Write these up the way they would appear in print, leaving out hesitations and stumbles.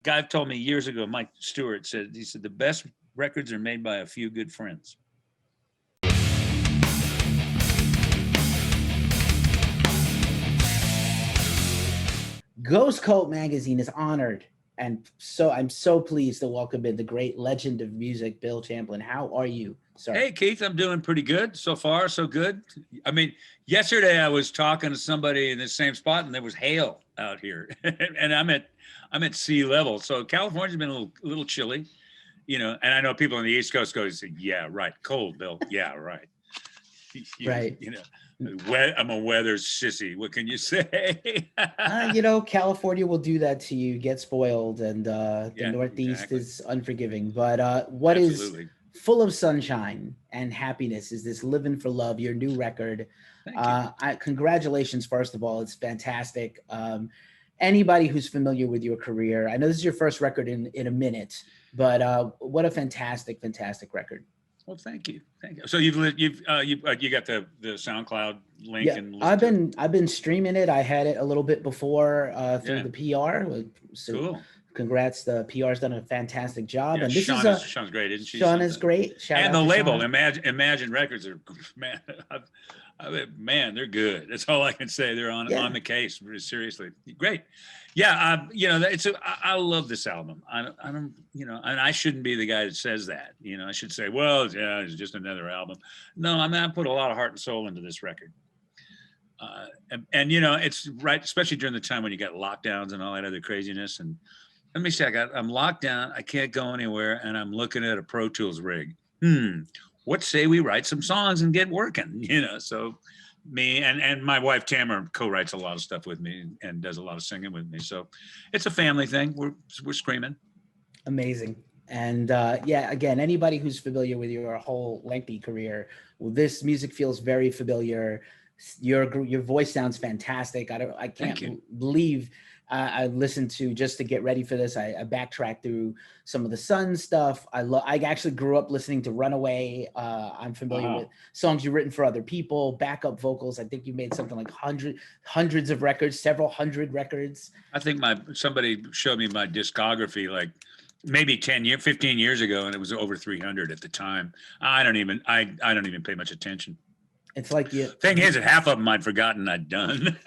Guy told me years ago, Mike Stewart said, he said, the best records are made by a few good friends. Ghost Cult magazine is honored, and so I'm so pleased to welcome in the great legend of music, Bill Champlin. How are you, sir? Hey, Keith, I'm doing pretty good so far. So good. I mean, yesterday I was talking to somebody in the same spot, and there was hail out here, and I'm at sea level. So California's been a little chilly, And I know people on the East Coast go, say, "Yeah, right, cold, Bill. Yeah, right." Right. I'm a weather sissy. What can you say? California will do that to you. Get spoiled, and the Yeah, Northeast exactly. is unforgiving. But what is Absolutely. full of sunshine and happiness is this "Livin For Love," your new record. Thank you. Congratulations, first of all. It's fantastic. Anybody who's familiar with your career, I know this is your first record in a minute, but what a fantastic, fantastic record. Well, thank you, thank you. So you got the SoundCloud link Yeah, and listen I've to it. been I've been streaming it. I had it a little bit before through Yeah, the PR. So cool. congrats, the PR's done a fantastic job. Yeah, And this is a Sean's great, isn't she? Sean is Something. great. Shout And out the to label, Sean. Imagine Records are man. Man, they're good. That's all I can say. They're on Yeah, the case. Seriously, great. Yeah, I love this album. I don't, and I shouldn't be the guy that says that. I should say, well, yeah, it's just another album. No, I mean, I put a lot of heart and soul into this record. And it's right, especially during the time when you got lockdowns and all that other craziness. And let me see, I'm locked down. I can't go anywhere, and I'm looking at a Pro Tools rig. What say we write some songs and get working? So me and my wife Tamara co-writes a lot of stuff with me and does a lot of singing with me. So it's a family thing. We're screaming. amazing. And yeah, again, anybody who's familiar with your whole lengthy career, well, this music feels very familiar. Your voice sounds fantastic. I Thank you. can't believe I listened to, just to get ready for this. I backtracked through some of the Sun stuff. I actually grew up listening to Runaway. I'm familiar with songs you've written for other people, backup vocals. I think you made something like hundreds of records, several hundred records. I think somebody showed me my discography like maybe 15 years ago, and it was over 300 at the time. I don't even pay much attention. It's like thing is that half of them I'd forgotten I'd done.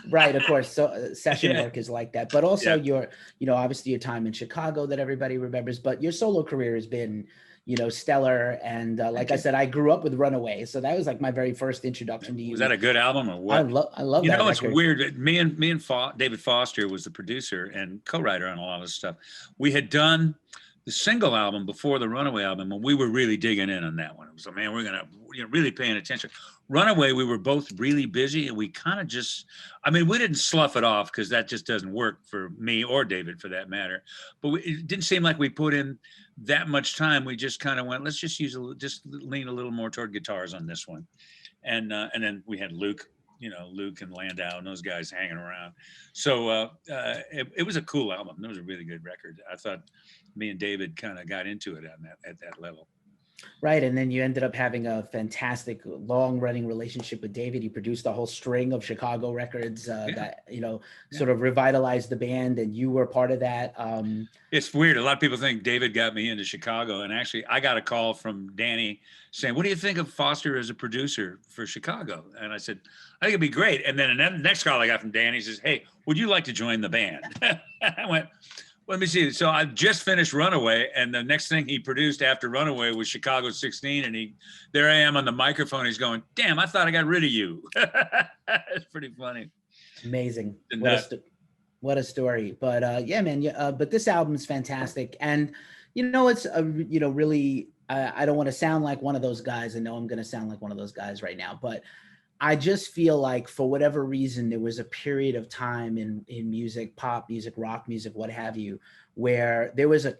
Right, of course. So session Yeah. work is like that, but also Yeah. obviously your time in Chicago that everybody remembers, but your solo career has been, stellar. And like I said, I grew up with Runaway, so that was like my very first introduction to you. Was that a good album or what? I love that It's record. weird. Me and David Foster was the producer and co-writer on a lot of stuff. We had done the single album before the Runaway album, and we were really digging in on that one. It was like, man, we're gonna really paying attention. Runaway, we were both really busy, and we kind of just, we didn't slough it off because that just doesn't work for me or David for that matter. But it didn't seem like we put in that much time. We just kind of went, let's just just lean a little more toward guitars on this one, and then we had Luke and Landau and those guys hanging around. So it was a cool album. It was a really good record. I thought me and David kind of got into it at that level. Right, and then you ended up having a fantastic long-running relationship with David. He produced a whole string of Chicago records that sort of revitalized the band, and you were part of that. It's weird. A lot of people think David got me into Chicago, and actually, I got a call from Danny saying, "What do you think of Foster as a producer for Chicago?" And I said, "I think it'd be great." And then the next call I got from Danny says, "Hey, would you like to join the band?" I went, let me see. So I just finished Runaway, and the next thing he produced after Runaway was Chicago 16, and there I am on the microphone. He's going, "Damn, I thought I got rid of you." It's pretty funny. Amazing. What a story. But yeah, man. But this album is fantastic, and it's really. I don't want to sound like one of those guys. I know I'm going to sound like one of those guys right now, but I just feel like for whatever reason, there was a period of time in music, pop music, rock music, what have you, where there was a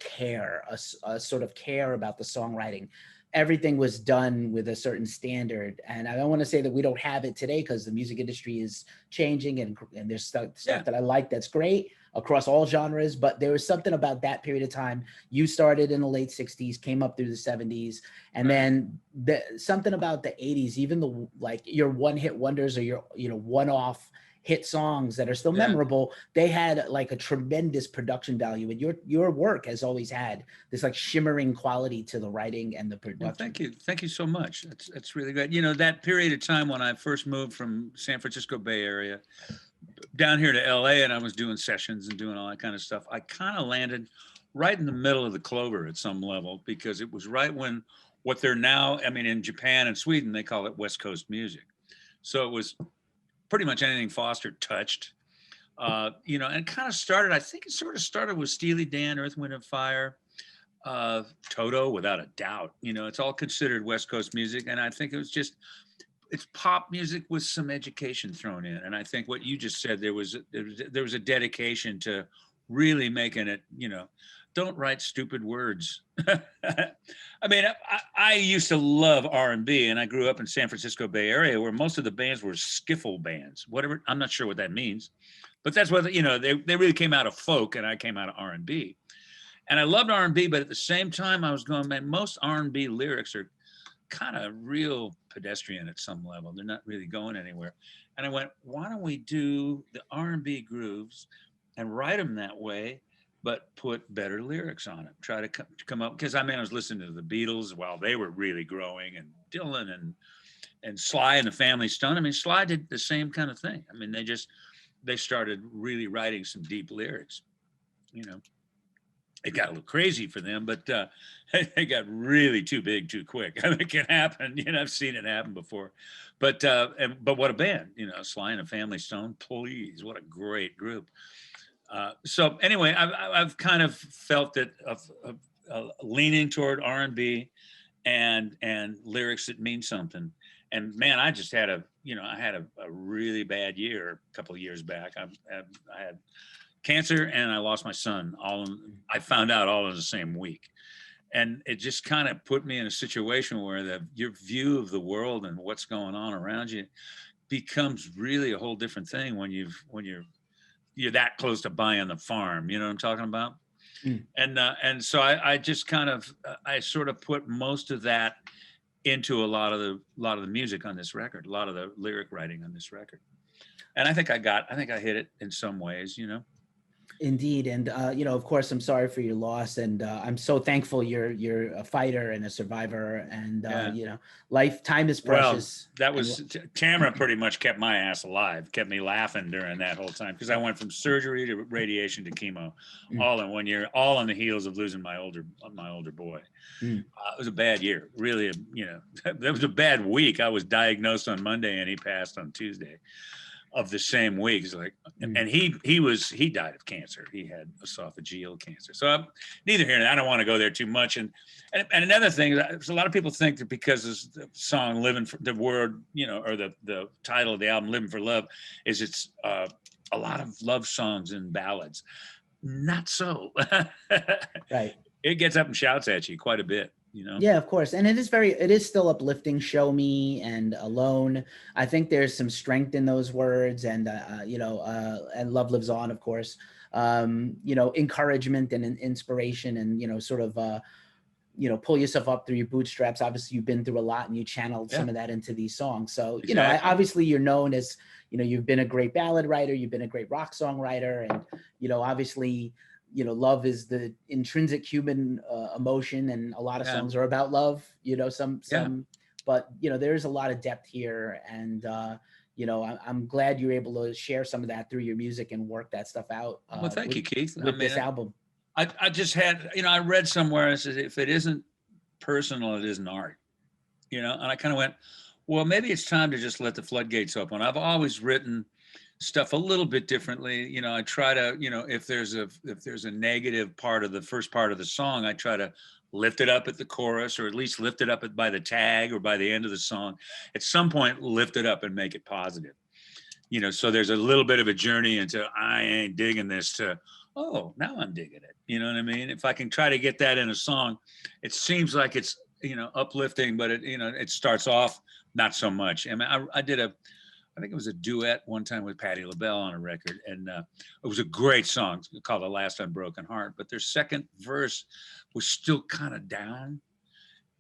sort of care about the songwriting. Everything was done with a certain standard. And I don't want to say that we don't have it today, because the music industry is changing, and there's stuff that I like that's great across all genres, but there was something about that period of time. You started in the late 60s, came up through the 70s, and then something about the 80s, even your one-hit wonders or your one-off hit songs that are still memorable, they had like a tremendous production value. And your work has always had this like shimmering quality to the writing and the production. Well, thank you so much. That's really good. You know, that period of time when I first moved from San Francisco Bay Area down here to LA, and I was doing sessions and doing all that kind of stuff, I kind of landed right in the middle of the clover at some level, because it was right when what they're now, I mean, in Japan and Sweden, they call it West Coast music. So it was pretty much anything Foster touched, you know, and kind of started, I think it sort of started with Steely Dan, Earth, Wind and Fire, Toto, without a doubt. You know, it's all considered West Coast music. And I think it was just, it's pop music with some education thrown in. And I think what you just said, there was a dedication to really making it, you know, don't write stupid words. I mean, I used to love R&B, and I grew up in San Francisco Bay Area where most of the bands were skiffle bands, whatever. I'm not sure what that means, but that's what, you know, they really came out of folk, and I came out of R&B. And I loved R&B, but at the same time I was going, man, most R&B lyrics are kind of real pedestrian at some level. They're not really going anywhere. And I went, why don't we do the R&B grooves and write them that way, but put better lyrics on it. Try to come up, because I mean, I was listening to the Beatles while they were really growing, and Dylan and Sly and the Family Stone. I mean, Sly did the same kind of thing. I mean, they started really writing some deep lyrics, you know. It got a little crazy for them, but they got really too big too quick. I mean, it can happen. You know, I've seen it happen before. But what a band, you know, Sly and the Family Stone, please, what a great group. So anyway, I've kind of felt that of leaning toward R&B and lyrics that mean something. And man, I just had a really bad year a couple of years back. I had cancer, and I lost my son. I found out all in the same week, and it just kind of put me in a situation where your view of the world and what's going on around you becomes really a whole different thing when you're that close to buying the farm. You know what I'm talking about? Mm. And so I just kind of I sort of put most of that into a lot of the music on this record, a lot of the lyric writing on this record, and I think I hit it in some ways, you know. Indeed. And, you know, of course, I'm sorry for your loss, and I'm so thankful you're a fighter and a survivor, and, you know, time is precious. Well, that was, Tamara pretty much kept my ass alive, kept me laughing during that whole time, because I went from surgery to radiation to chemo all in 1 year, all on the heels of losing my older boy. It was a bad year, really, you know, that was a bad week. I was diagnosed on Monday and he passed on Tuesday of the same week. It's like, and he died of cancer. He had esophageal cancer. So neither here nor there. I don't want to go there too much. And another thing is, a lot of people think that because this the song "Living for the Word," you know, or the title of the album "Livin For Love," is it's a lot of love songs and ballads. Not so. Right. It gets up and shouts at you quite a bit. You know? Yeah, of course. And it is still uplifting. Show Me and Alone. I think there's some strength in those words, and, you know, and Love Lives On, of course. You know, encouragement and inspiration, and, you know, sort of, you know, pull yourself up through your bootstraps. Obviously, you've been through a lot, and you channeled some of that into these songs. So, you know, obviously you're known as, you know, you've been a great ballad writer, you've been a great rock songwriter, and, you know, obviously, you know, love is the intrinsic human emotion, and a lot of songs are about love, you know, some, but, you know, there's a lot of depth here, and, you know, I'm glad you're able to share some of that through your music and work that stuff out. Well, thank you, Keith. With this album. I just had, you know, I read somewhere, and it says, if it isn't personal, it isn't art, you know, and I kind of went, well, maybe it's time to just let the floodgates open. I've always written stuff a little bit differently. You know, I try to, you know, if there's a negative part of the first part of the song, I try to lift it up at the chorus, or at least lift it up by the tag or by the end of the song. At some point, lift it up and make it positive. You know, so there's a little bit of a journey into, I ain't digging this, to, oh, now I'm digging it. You know what I mean? If I can try to get that in a song, it seems like it's, you know, uplifting, but it, you know, it starts off not so much. I mean, I think it was a duet one time with Patti LaBelle on a record, and it was a great song called "The Last Unbroken Heart." But their second verse was still kind of down,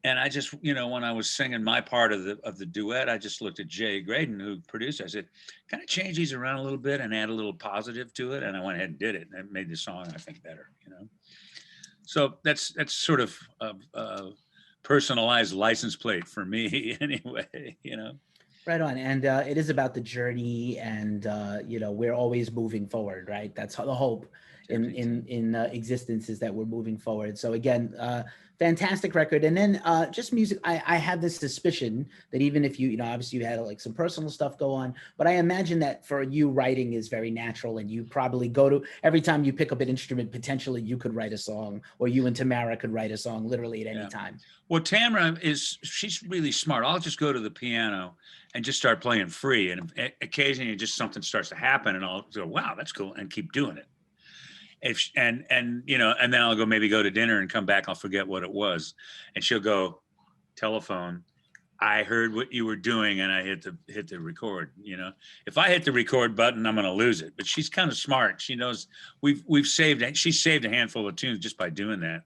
And I just, you know, when I was singing my part of the duet, I just looked at Jay Graydon, who produced it. I said, kind of change these around a little bit and add a little positive to it. And I went ahead and did it. And it made the song, I think, better, you know. So that's sort of a personalized license plate for me anyway, you know. Right on. And it is about the journey, and you know, we're always moving forward, right? That's the hope in existence, is that we're moving forward. So again, fantastic record. And then just music. I have this suspicion that even if you know, obviously you had like some personal stuff go on, but I imagine that for you, writing is very natural, and you probably go to, every time you pick up an instrument, potentially you could write a song, or you and Tamara could write a song literally at any time. Well, Tamara she's really smart. I'll just go to the piano and just start playing free. And occasionally just something starts to happen and I'll go, wow, that's cool. And keep doing it. And you know, and then I'll maybe go to dinner and come back. I'll forget what it was. And she'll go, telephone, I heard what you were doing and I hit the record. You know, if I hit the record button, I'm going to lose it. But she's kind of smart. She knows she's saved a handful of tunes just by doing that.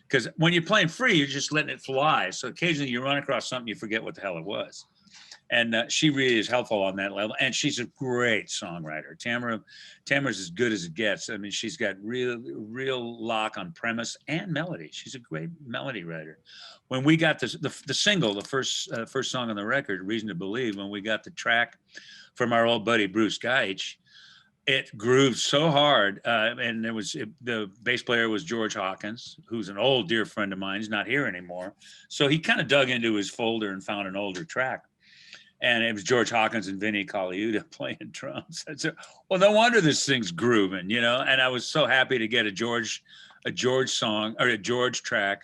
Because when you're playing free, you're just letting it fly. So occasionally you run across something, you forget what the hell it was. And she really is helpful on that level. And she's a great songwriter. Tamara's as good as it gets. I mean, she's got real lock on premise and melody. She's a great melody writer. When we got the single, the first song on the record, Reason to Believe, when we got the track from our old buddy Bruce Gaich, it grooved so hard, and the bass player was George Hawkins, who's an old dear friend of mine. He's not here anymore, so he kind of dug into his folder and found an older track, and it was George Hawkins and Vinnie Colaiuta playing drums. I said, well, no wonder this thing's grooving, you know. And I was so happy to get a George song or a George track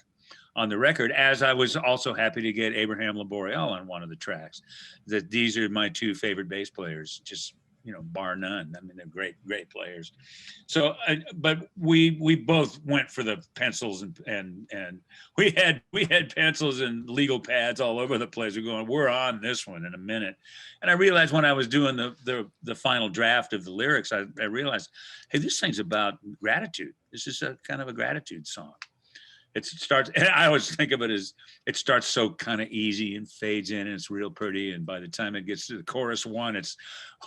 on the record, as I was also happy to get Abraham Laboriel on one of the tracks. That these are my two favorite bass players, just, you know, bar none. I mean, they're great players. So, but we both went for the pencils, and we had pencils and legal pads all over the place. We're on this one in a minute. And I realized when I was doing the final draft of the lyrics, I realized, hey, this thing's about gratitude. This is a kind of a gratitude song. It starts, and I always think of it as, it starts so kind of easy and fades in, and it's real pretty. And by the time it gets to the chorus one, it's,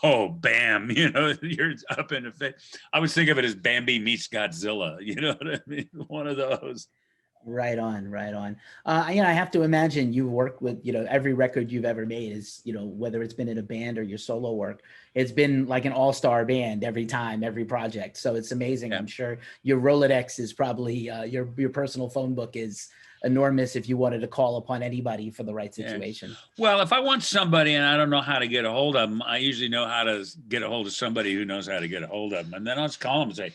oh, bam, you know, you're up in the face. I always think of it as Bambi meets Godzilla, you know what I mean? One of those. Right on, right on. You know, I have to imagine you work with, you know, every record you've ever made is, you know, whether it's been in a band or your solo work, it's been like an all-star band every time, every project. So it's amazing. Yeah. I'm sure your Rolodex is probably, your personal phone book is enormous if you wanted to call upon anybody for the right situation. Yeah. Well, if I want somebody and I don't know how to get a hold of them, I usually know how to get a hold of somebody who knows how to get a hold of them. And then I'll just call them and say,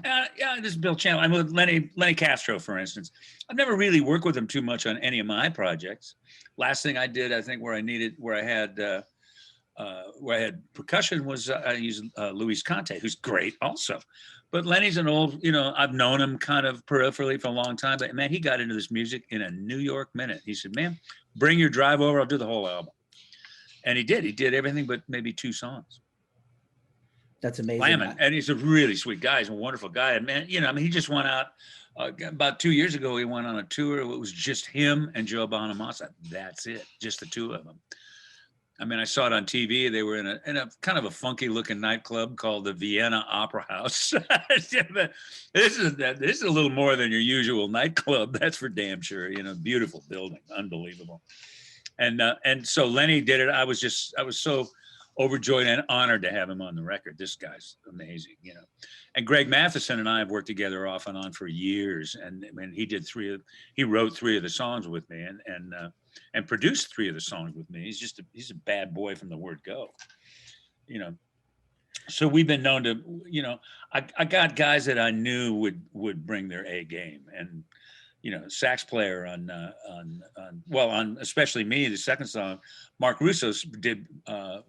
yeah, this is Bill Champlin. I'm with Lenny Castro, for instance. I've never really worked with him too much on any of my projects. Last thing I did, I think, where I had percussion was I used Luis Conte, who's great also. But Lenny's an old, you know, I've known him kind of peripherally for a long time. But man, he got into this music in a New York minute. He said, man, bring your drive over. I'll do the whole album. And he did. He did everything but maybe 2 songs. That's amazing. Slamming. And he's a really sweet guy. He's a wonderful guy. And man, you know, I mean, he just went out about 2 years ago. He went on a tour. It was just him and Joe Bonamassa. That's it. Just the 2 of them. I mean, I saw it on TV. They were in a kind of a funky looking nightclub called the Vienna Opera House. This is a little more than your usual nightclub. That's for damn sure. You know, beautiful building, unbelievable. And so Lenny did it. I was so overjoyed and honored to have him on the record. This guy's amazing, you know. And Greg Matheson and I have worked together off and on for years. And I mean, he wrote 3 of the songs with me and produced 3 of the songs with me. He's a bad boy from the word go, you know. So we've been known to, you know, I got guys that I knew would bring their A game. And, you know, sax player on especially me, the second song, Mark Russo did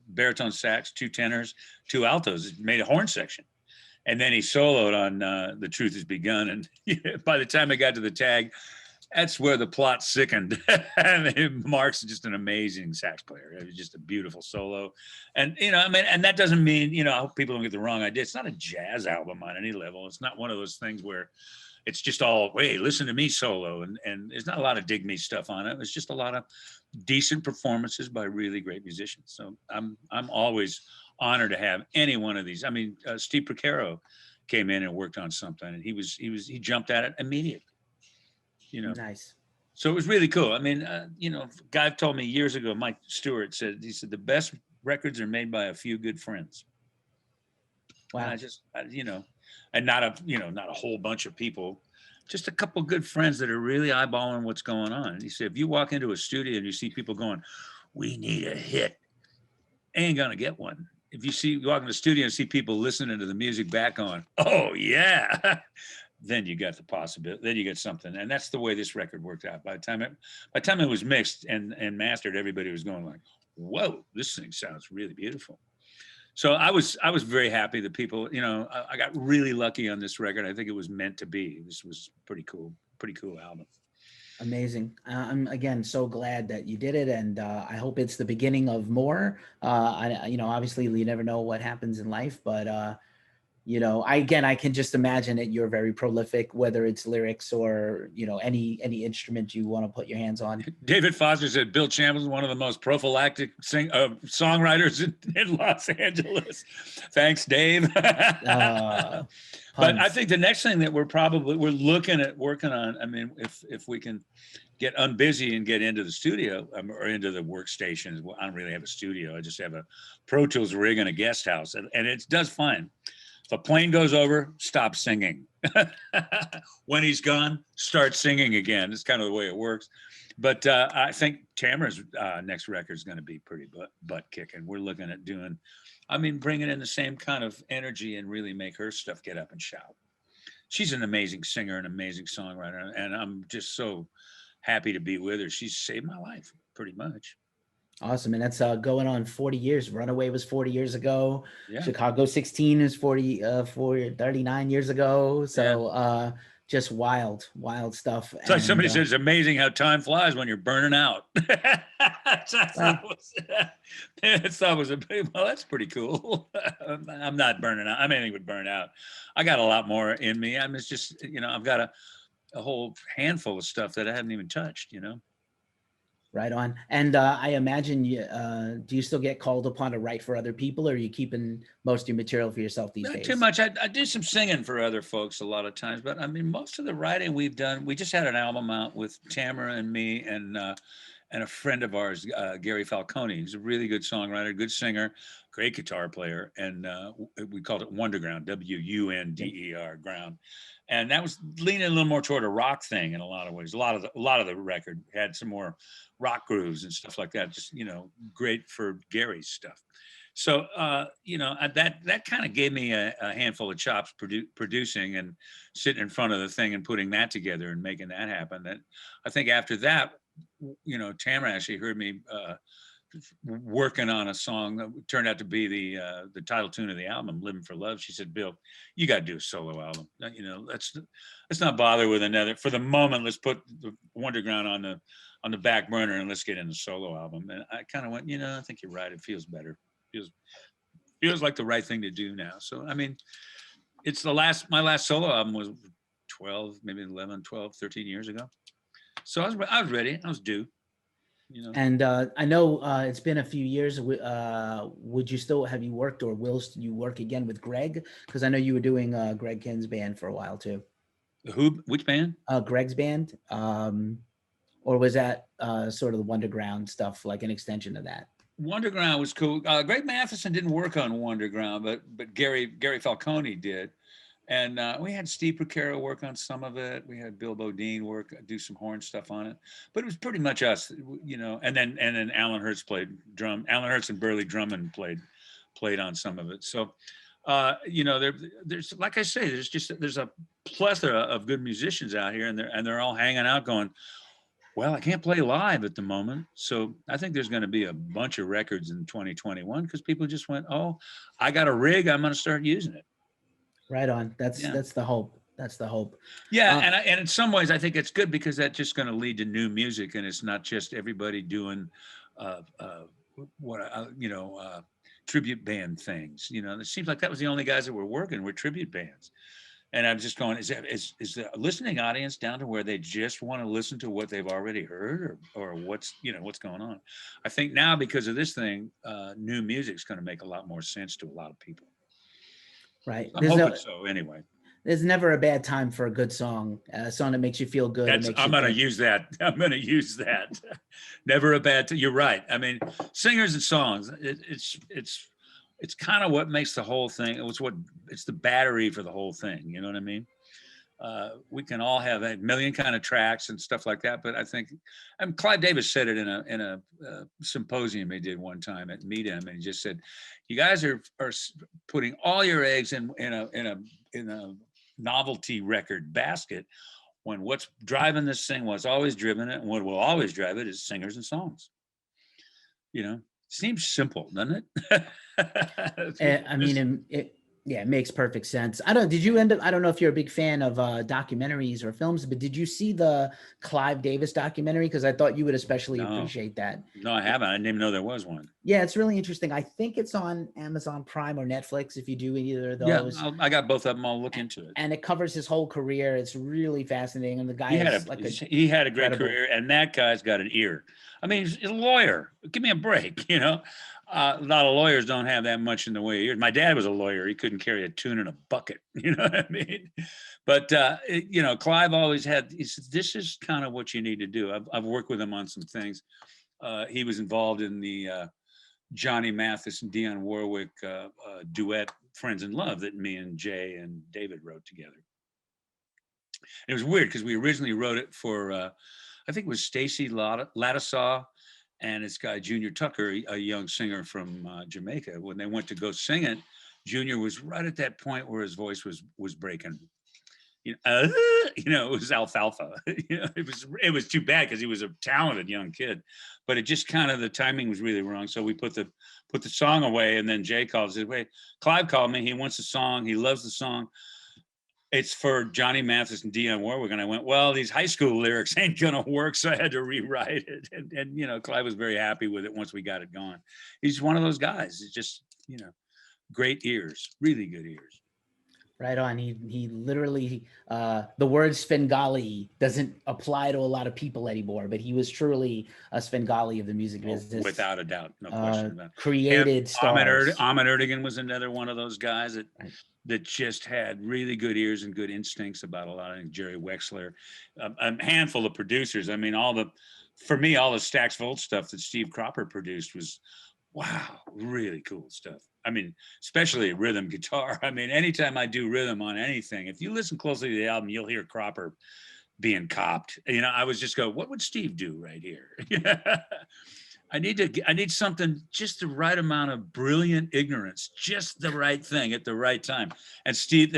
baritone sax, 2 tenors, 2 altos, made a horn section. And then he soloed on The Truth Has Begun. And by the time I got to the tag, that's where the plot sickened. I mean, Mark's just an amazing sax player. It was just a beautiful solo. And, you know, I mean, and that doesn't mean, you know, I hope people don't get the wrong idea. It's not a jazz album on any level. It's not one of those things where, it's just all, hey, listen to me solo, and there's not a lot of dig me stuff on it. It's just a lot of decent performances by really great musicians. So I'm always honored to have any one of these. I mean, Steve Porcaro came in and worked on something, and he jumped at it immediately. Nice. So it was really cool. I mean, a guy told me years ago, Mike Stewart said, the best records are made by a few good friends. Wow. And and not a whole bunch of people, just a couple of good friends that are really eyeballing what's going on. And he said, if you walk into a studio and you see people going, we need a hit, ain't gonna get one. If you walk in the studio and see people listening to the music back on, oh yeah, then you got the possibility, then you get something. And that's the way this record worked out. By the time it was mixed and mastered, everybody was going like, whoa, this thing sounds really beautiful. So I was very happy that people, I got really lucky on this record. I think it was meant to be. This was pretty cool album. Amazing. I'm again so glad that you did it, and I hope it's the beginning of more. Obviously you never know what happens in life, but I can just imagine that you're very prolific, whether it's lyrics or any instrument you want to put your hands on. David Foster said Bill Champlin is one of the most prophylactic songwriters in Los Angeles. Thanks, Dave. But I think the next thing that we're looking at working on, I mean, if we can get unbusy and get into the studio or into the workstations. Well, I don't really have a studio. I just have a Pro Tools rig and a guest house, and it does fine. If a plane goes over, stop singing. When he's gone, start singing again. It's kind of the way it works. But I think Tamara's next record is going to be pretty butt kicking. We're looking at bringing in the same kind of energy and really make her stuff get up and shout. She's an amazing singer, an amazing songwriter, and I'm just so happy to be with her. She's saved my life, pretty much. Awesome. And that's going on 40 years. Runaway was 40 years ago. Yeah. Chicago 16 is 39 years ago. So just wild stuff. It's like somebody said, it's amazing how time flies when you're burning out. That's pretty cool. I'm not burning out. I'm anything but burn out. I got a lot more in me. It's just, I've got a whole handful of stuff that I haven't even touched, Right on. And I imagine do you still get called upon to write for other people, or are you keeping most of your material for yourself these days? Not too much. I do some singing for other folks a lot of times, but most of the writing we've done, we just had an album out with Tamara and me and a friend of ours, Gary Falcone. He's a really good songwriter, good singer, great guitar player. And we called it Wonderground, WUNDER, ground. And that was leaning a little more toward a rock thing in a lot of ways. A lot of the record had some more rock grooves and stuff like that. Just great for Gary's stuff. So that kind of gave me a handful of chops producing and sitting in front of the thing and putting that together and making that happen. That I think after that, Tamara actually heard me working on a song that turned out to be the title tune of the album, "Livin For Love." She said, "Bill, you got to do a solo album. Let's not bother with another for the moment. Let's put the Wonderground on the back burner and let's get in the solo album." And I kind of went, I think you're right. It feels better. Feels like the right thing to do now. So it's my last solo album was 12, maybe 11, 12, 13 years ago. So I was ready. I was due. And I know it's been a few years. Would you still have you worked, or will you work again with Greg? Because I know you were doing Greg Kinn's band for a while too. Which band? Greg's band. Or was that sort of the Wonderground stuff, like an extension of that? Wonderground was cool. Greg Matheson didn't work on Wonderground, but Gary Falcone did. And we had Steve Porcaro work on some of it. We had Bill Bodine do some horn stuff on it. But it was pretty much us, And then Alan Hertz played drum. Alan Hertz and Burley Drummond played on some of it. So, there's like I say, there's a plethora of good musicians out here, and they're all hanging out, going, well, I can't play live at the moment. So I think there's going to be a bunch of records in 2021 because people just went, oh, I got a rig, I'm going to start using it. Right on. That's the hope. That's the hope. Yeah, and in some ways, I think it's good because that's just going to lead to new music, and it's not just everybody doing tribute band things. It seems like that was the only guys that were working were tribute bands. And I'm just going, is the listening audience down to where they just want to listen to what they've already heard, or what's, what's going on? I think now, because of this thing, new music's going to make a lot more sense to a lot of people. Right. I'm hoping so anyway. There's never a bad time for a good song, a song that makes you feel good. I'm going to use that. I'm going to use that. Never a bad time. You're right. I mean, singers and songs, it's kind of what makes the whole thing. It's the battery for the whole thing. You know what I mean? We can all have a million kind of tracks and stuff like that, but I think, Clive Davis said it in a symposium he did one time at Imagen, and he just said, "You guys are putting all your eggs in a novelty record basket, when what's driving this thing, what's always driven it, and what will always drive it is singers and songs." Seems simple, doesn't it? I mean, it makes perfect sense. Did you end up, I don't know if you're a big fan of documentaries or films, but did you see the Clive Davis documentary? Because I thought you would especially appreciate that. No, I haven't. I didn't even know there was one. Yeah, it's really interesting. I think it's on Amazon Prime or Netflix, if you do either of those. Yeah, I got both of them. I'll look into it. And it covers his whole career. It's really fascinating. And the guy he had a great career, and that guy's got an ear. I mean, he's a lawyer. Give me a break, A lot of lawyers don't have that much in the way of ears. My dad was a lawyer. He couldn't carry a tune in a bucket. You know what I mean? But, Clive always he said, this is kind of what you need to do. I've worked with him on some things. He was involved in the Johnny Mathis and Dionne Warwick duet, Friends in Love, that me and Jay and David wrote together. And it was weird because we originally wrote it for, I think it was Stacey Ladisaw and this guy, Junior Tucker, a young singer from Jamaica. When they went to go sing it, Junior was right at that point where his voice was breaking. It was alfalfa. It was too bad because he was a talented young kid, but it just kind of, the timing was really wrong. So we put the song away, and then Jay called and said, "Wait, Clive called me. He wants the song. He loves the song. It's for Johnny Mathis and Dionne Warwick." And I went, "Well, these high school lyrics ain't gonna work," so I had to rewrite it. And Clive was very happy with it once we got it going. He's one of those guys. It's just, great ears, really good ears. Right on. He literally, the word Svengali doesn't apply to a lot of people anymore, but he was truly a Svengali of the music business. Without a doubt, no question about it. Created stars. Ahmet Ertegun was another one of those guys that just had really good ears and good instincts about a lot of things. Jerry Wexler, a handful of producers. I mean, all the Stax Volt stuff that Steve Cropper produced was, wow, really cool stuff. I mean, especially rhythm guitar. I mean, anytime I do rhythm on anything, if you listen closely to the album, you'll hear Cropper being copped. I was just go, what would Steve do right here? I need something, just the right amount of brilliant ignorance, just the right thing at the right time. And Steve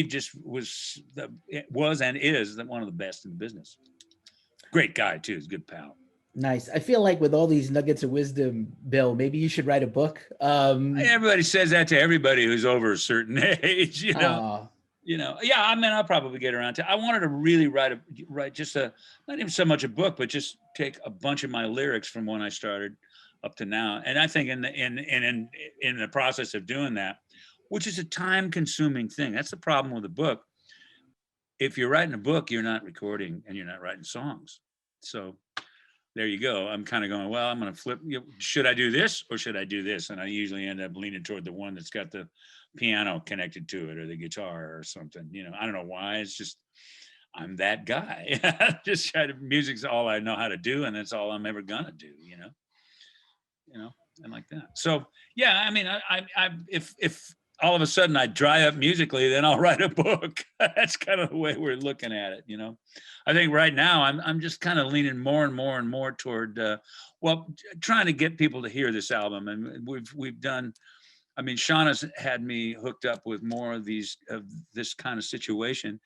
just was and is one of the best in the business. Great guy too. He's a good pal. Nice. I feel like with all these nuggets of wisdom, Bill, maybe you should write a book. Everybody says that to everybody who's over a certain age, Yeah, I mean, I'll probably get around to. I wanted to really write just not even so much a book, but just take a bunch of my lyrics from when I started up to now. And I think in the process of doing that, which is a time-consuming thing, that's the problem with a book. If you're writing a book, you're not recording and you're not writing songs. So there you go. I'm kind of going, well, I'm going to flip. Should I do this or should I do this? And I usually end up leaning toward the one that's got the piano connected to it or the guitar or something. I don't know why. It's just, I'm that guy. Just music's all I know how to do, and that's all I'm ever gonna do. And like that. So yeah, I mean, if all of a sudden I dry up musically, then I'll write a book. That's kind of the way we're looking at it. I think right now I'm just kind of leaning more and more and more toward trying to get people to hear this album. And we've done. I mean, Shauna's had me hooked up with more of this kind of situation,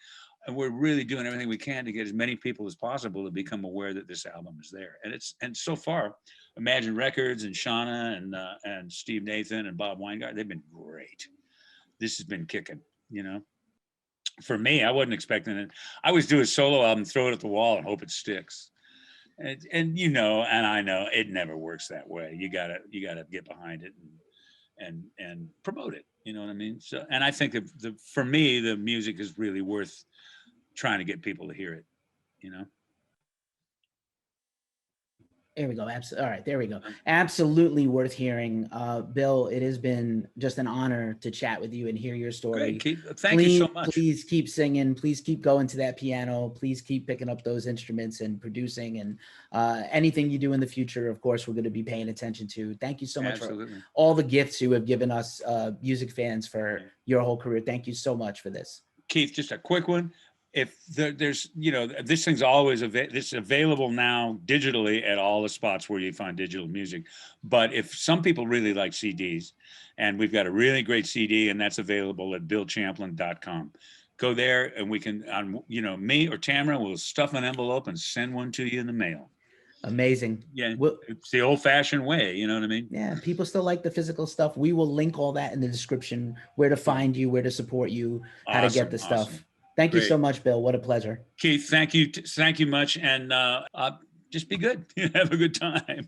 and we're really doing everything we can to get as many people as possible to become aware that this album is there. And so far, Imagen Records and Shauna and Steve Nathan and Bob Weingart, they've been great. This has been kicking, For me, I wasn't expecting it. I always do a solo album, throw it at the wall, and hope it sticks. And I know it never works that way. You gotta get behind it and promote it. You know what I mean? So, and I think for me, the music is really worth trying to get people to hear it, you know? There we go. All right, there we go. Absolutely worth hearing. Bill, it has been just an honor to chat with you and hear your story. Thank you so much. Please keep singing. Please keep going to that piano. Please keep picking up those instruments and producing, and anything you do in the future, of course, we're going to be paying attention to. Thank you so much for all the gifts you have given us music fans for your whole career. Thank you so much for this. Keith, just a quick one. If there's, this thing's always this available now digitally at all the spots where you find digital music. But if some people really like CDs, and we've got a really great CD, and that's available at BillChamplin.com. Go there, and we can, me or Tamara will stuff an envelope and send one to you in the mail. Amazing. Yeah, it's the old-fashioned way. You know what I mean? Yeah, people still like the physical stuff. We will link all that in the description, where to find you, where to support you, how to get the stuff. Thank you so much, Bill. What a pleasure. Keith, thank you much. And just be good. Have a good time.